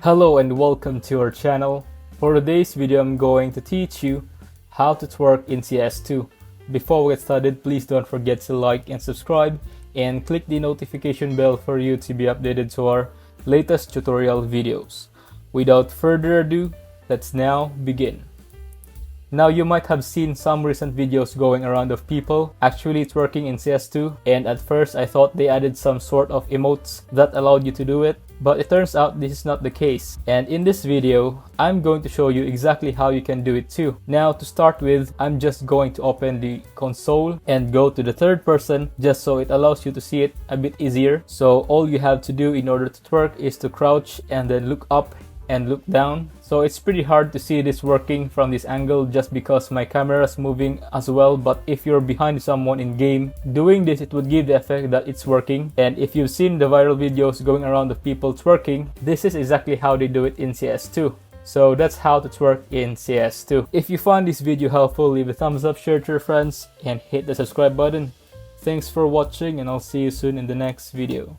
Hello and welcome to our channel. For today's video, I'm going to teach you how to twerk in CS2. Before we get started, please don't forget to like and subscribe and click the notification bell for you to be updated to our latest tutorial videos. Without further ado, let's now begin. Now you might have seen some recent videos going around of people actually twerking in CS2, and at first I thought they added some sort of emotes that allowed you to do it, but it turns out this is not the case. And in this video, I'm going to show you exactly how you can do it too. Now to start with, I'm just going to open the console and go to the third person just so it allows you to see it a bit easier. So all you have to do in order to twerk is to crouch and then look up and look down. So it's pretty hard to see this working from this angle just because my camera is moving as well, but if you're behind someone in game doing this, it would give the effect that it's working. And if you've seen the viral videos going around of people twerking, this is exactly how they do it in CS2. So that's how to twerk in CS2. If you found this video helpful, leave a thumbs up, share to your friends, and hit the subscribe button. Thanks for watching, and I'll see you soon in the next video.